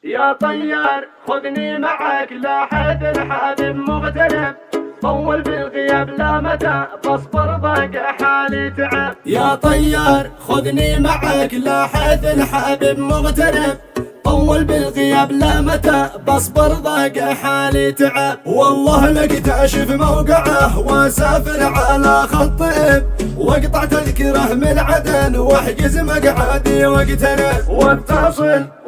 يا طيار خذني معك لاحد الحبيب مغترب، طول بالغياب لا متى بصبر ضاق حالي تعب. يا طيار خذني معك لاحد الحبيب مغترب، طول بالغياب لا متى بصبر ضاق حالي تعب. والله لقتاشف موقعه واسافر على خطئ، واقطع تذكره من عدن واحجز مقعدي واقترب.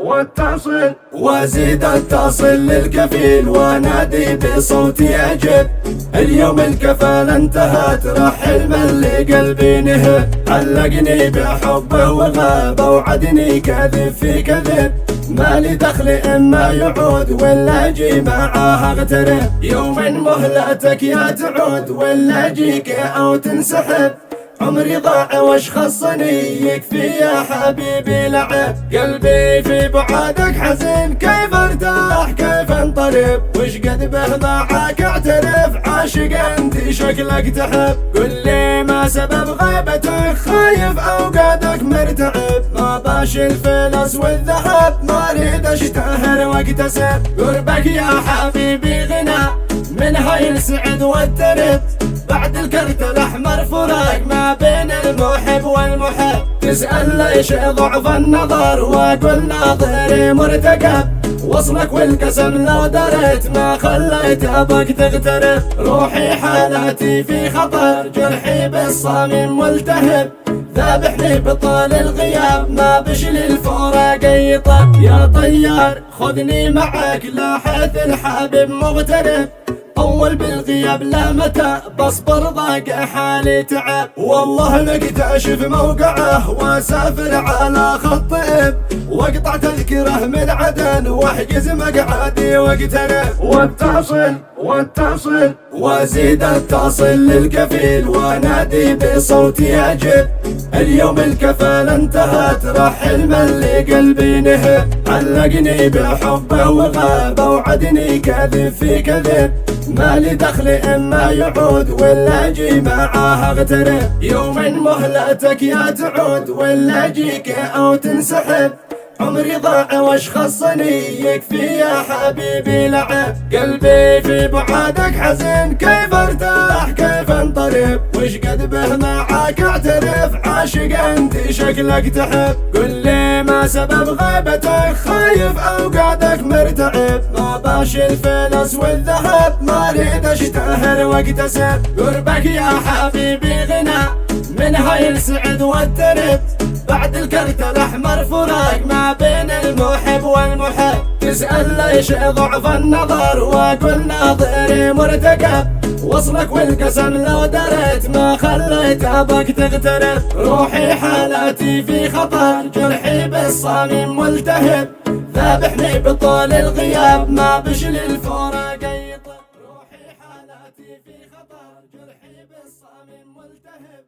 واتصل وازيد اتصل للكفيل وانادي بصوتي اجب، اليوم الكفالة انتهت رحل من لقلبي نهب. علقني بحبه وغاب وعدني كذب في كذب، مالي دخل اما يعود ولا اجي معاه اغترب. يوم مهلتك يا تعود ولا اجيك او تنسحب، عمري ضاع وش خصني يكفي يا حبيبي لعب. قلبي في بعادك حزين كيف ارتاح كيف انطرب، وش قد به معاك اعترف عاشق انت شكلك تحب. قل لي ما سبب غيبتك خايف اوقاتك مرتعب، ما باش الفلس والذهب ما اريد اشتهر واكتسب. قربك يا حبيبي غنى منها ينسعد والترب، بعد الكرت الاحمر فراق ما بين المحب والمحب. تسأل ليش ضعف النظر واقول ناظري مرتقب، وصلك والقسم لو دريت ما خليت ابك تغترب. روحي حالاتي في خطر جرحي بالصميم ملتهب، ذابحني بطال الغياب ما بشل الفراق يطب. يا طيار خذني معك لاحد الحبيب مغترب، طول بالغياب لا متى بصبر ضاق حالي تعب. والله لقتاشف موقعه واسافر على خطئ، واقطع تذكره من عدن واحجز مقعدي واقترب. واتصل وازيد اتصل للكفيل وانادي بصوتي اجب، اليوم الكفالة انتهت رحل من لقلبي نهب. علقني بحبه وغاب وعدني كذب في كذب، مالي دخل اما يعود ولا اجي معاه اغترب. يوم مهلتك يا تعود ولا اجيك او تنسحب، عمري ضاع وش خصني يكفي يا حبيبي لعب. قلبي في بعادك حزين كيف ارتاح كيف انطرب، وش قد به معاك اعترف عاشق انت شكلك تحب. قل لي ما سبب غيبتك خايف اوقاتك مرتعب، ما باش الفلس والذهب ما اريد اشتهر واكتسب. قربك يا حبيبي غنى منها ينسعد والترب، بعد الكرت الاحمر فراق ما بين المحب والمحب. تسأل ليش ضعف النظر واقول ناظري مرتقب، وصلك والقسم لو دريت ما خليت ابك تغترب. روحي حالاتي في خطر جرحي بالصميم ملتهب، ذابحني بطول الغياب ما بشل الفراق يطب. روحي حالاتي في خطر جرحي بالصميم ملتهب،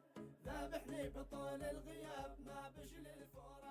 ذابحني بطول الغياب ما بشل الفراق.